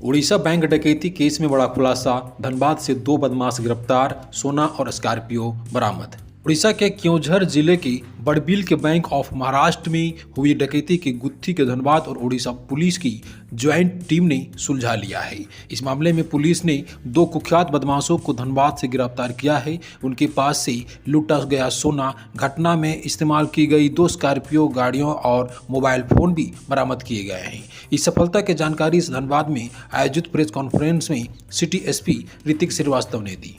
Orissa bank डकैती case में बड़ा खुलासा, धनबाद से 2 बदमाश गिरफ्तार, सोना और स्कॉर्पियो बरामद। उड़ीसा के क्योंझर जिले के बड़बिल के बैंक ऑफ महाराष्ट्र में हुई डकैती की गुत्थी के धनबाद और उड़ीसा पुलिस की ज्वाइंट टीम ने सुलझा लिया है। इस मामले में पुलिस ने 2 कुख्यात बदमाशों को धनबाद से गिरफ्तार किया है। उनके पास से लूटा गया सोना, घटना में इस्तेमाल की गई 2 स्कॉर्पियो गाड़ियों और मोबाइल फोन भी बरामद किए गए हैं। इस सफलता की जानकारी इस धनबाद में आयोजित प्रेस कॉन्फ्रेंस में सिटी एसपी ऋतिक श्रीवास्तव ने दी।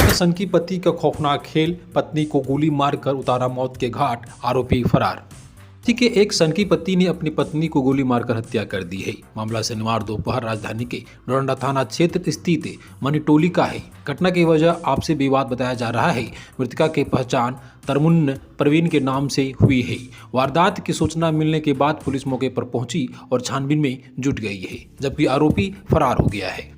सन की पति का खौफनाक खेल, पत्नी को गोली मारकर उतारा मौत के घाट, आरोपी फरार। के एक सनकी पति ने अपनी पत्नी को गोली मारकर हत्या कर दी है। मामला शनिवार दोपहर राजधानी के डोरंडा थाना क्षेत्र स्थित मनीटोली का है। घटना की वजह आपसी विवाद बताया जा रहा है। मृतका की पहचान तरमुन्न प्रवीण के नाम से हुई है। वारदात की सूचना मिलने के बाद पुलिस मौके पर पहुंची और छानबीन में जुट गई है, जबकि आरोपी फरार हो गया है।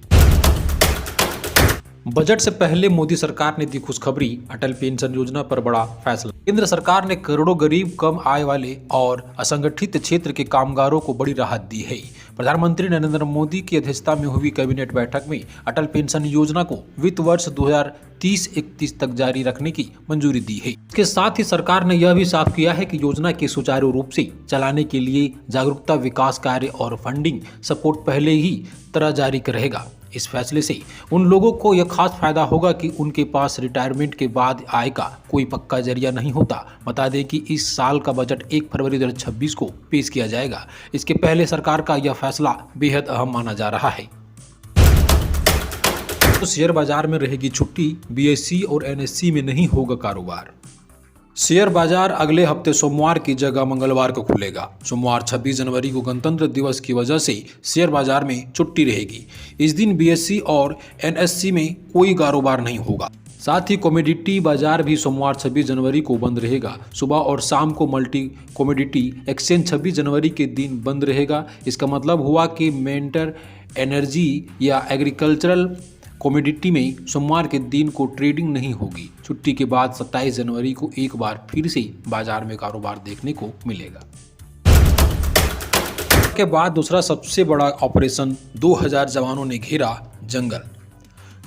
बजट से पहले मोदी सरकार ने दी खुशखबरी, अटल पेंशन योजना पर बड़ा फैसला। केंद्र सरकार ने करोड़ों गरीब, कम आय वाले और असंगठित क्षेत्र के कामगारों को बड़ी राहत दी है। प्रधानमंत्री नरेंद्र मोदी की अध्यक्षता में हुई कैबिनेट बैठक में अटल पेंशन योजना को वित्त वर्ष 2030-31 तक जारी रखने की मंजूरी दी है। इसके साथ ही सरकार ने यह भी साफ किया है कि योजना के सुचारू रूप से चलाने के लिए जागरूकता, विकास कार्य और फंडिंग सपोर्ट पहले ही तरह जारी रहेगा। इस फैसले से उन लोगों को यह खास फायदा होगा कि उनके पास रिटायरमेंट के बाद आय का कोई पक्का जरिया नहीं होता। बता दें कि इस साल का बजट 1 फरवरी 2026 को पेश किया जाएगा। इसके पहले सरकार का यह फैसला बेहद अहम माना जा रहा है। तो शेयर बाजार में रहेगी छुट्टी, बीएसई और एनएसई में नहीं होगा कारोबार। शेयर बाजार अगले हफ्ते सोमवार की जगह मंगलवार को खुलेगा। सोमवार 26 जनवरी को गणतंत्र दिवस की वजह से शेयर बाजार में छुट्टी रहेगी। इस दिन बीएसई और एनएसई में कोई कारोबार नहीं होगा। साथ ही कमोडिटी बाजार भी सोमवार 26 जनवरी को बंद रहेगा। सुबह और शाम को मल्टी कमोडिटी एक्सचेंज 26 जनवरी के दिन बंद रहेगा। इसका मतलब हुआ कि मेंटर एनर्जी या एग्रीकल्चरल कमोडिटी में सोमवार के दिन को ट्रेडिंग नहीं होगी। छुट्टी के बाद 27 जनवरी को एक बार फिर से बाजार में कारोबार देखने को मिलेगा। के बाद दूसरा सबसे बड़ा ऑपरेशन, 2000 जवानों ने घेरा जंगल।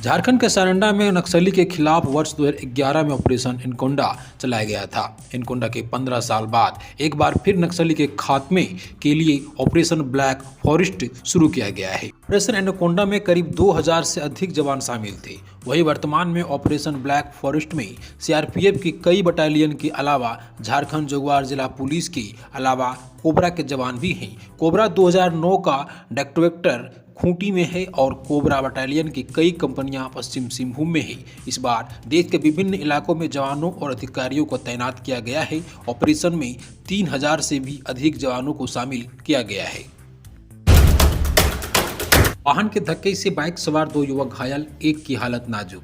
झारखंड के सारंडा में नक्सली के खिलाफ वर्ष 2011 में ऑपरेशन एनकोंडा चलाया गया था। एनकोंडा के 15 साल बाद एक बार फिर नक्सली के खात्मे के लिए ऑपरेशन ब्लैक फॉरेस्ट शुरू किया गया है। ऑपरेशन एनकोंडा में करीब 2000 से अधिक जवान शामिल थे। वहीं वर्तमान में ऑपरेशन ब्लैक फॉरेस्ट में सीआरपीएफ की कई बटालियन के अलावा झारखंड जगुआर जिला पुलिस के अलावा कोबरा के जवान भी हैं। कोबरा 2009 का डायरेक्टर खूंटी में है और कोबरा बटालियन की कई कंपनियां पश्चिम सिंहभूम में है। इस बार देश के विभिन्न इलाकों में जवानों और अधिकारियों को तैनात किया गया है। ऑपरेशन में 3000 से भी अधिक जवानों को शामिल किया गया है। वाहन के धक्के से बाइक सवार 2 युवक घायल, एक की हालत नाजुक।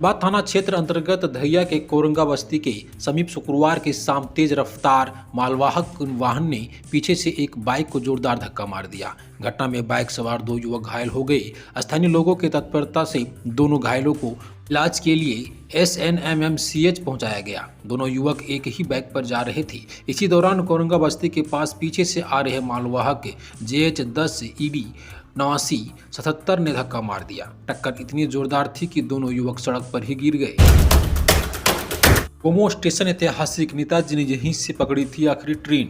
बात थाना क्षेत्र अंतर्गत धैया के कोरंगा बस्ती के समीप शुक्रवार की शाम तेज रफ्तार मालवाहक वाहन ने पीछे से एक बाइक को जोरदार धक्का मार दिया। घटना में बाइक सवार 2 युवक घायल हो गए। स्थानीय लोगों की तत्परता से दोनों घायलों को इलाज के लिए SNMMCH पहुंचाया गया। दोनों युवक एक ही बाइक पर जा रहे थे। इसी दौरान कोरंगा बस्ती के पास पीछे से आ रहे मालवाहक JH10 ED 8977 ने धक्का मार दिया। टक्कर इतनी जोरदार थी कि दोनों युवक सड़क पर ही गिर गए। गोमो स्टेशन ऐतिहासिक, नेताजी ने यहीं से पकड़ी थी आखिरी ट्रेन।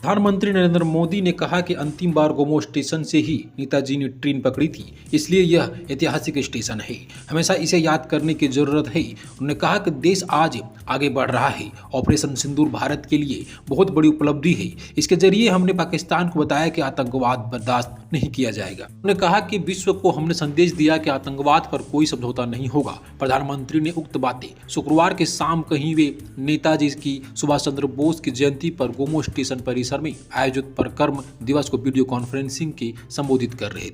प्रधानमंत्री नरेंद्र मोदी ने कहा कि अंतिम बार गोमो स्टेशन से ही नेताजी ने ट्रेन पकड़ी थी, इसलिए यह ऐतिहासिक स्टेशन है। हमेशा इसे याद करने की जरूरत है। उन्होंने कहा कि देश आज आगे बढ़ रहा है। ऑपरेशन सिंदूर भारत के लिए बहुत बड़ी उपलब्धि है। इसके जरिए हमने पाकिस्तान को बताया कि आतंकवाद बर्दाश्त नहीं किया जाएगा। उन्होंने कहा कि विश्व को हमने संदेश दिया कि आतंकवाद पर कोई समझौता नहीं होगा। प्रधानमंत्री ने उक्त बातें शुक्रवार के शाम कहीं वे नेताजी की सुभाष चंद्र बोस की जयंती पर गोमो स्टेशन परिसर में आयोजित पराक्रम दिवस को वीडियो कॉन्फ्रेंसिंग के संबोधित कर रहे थे।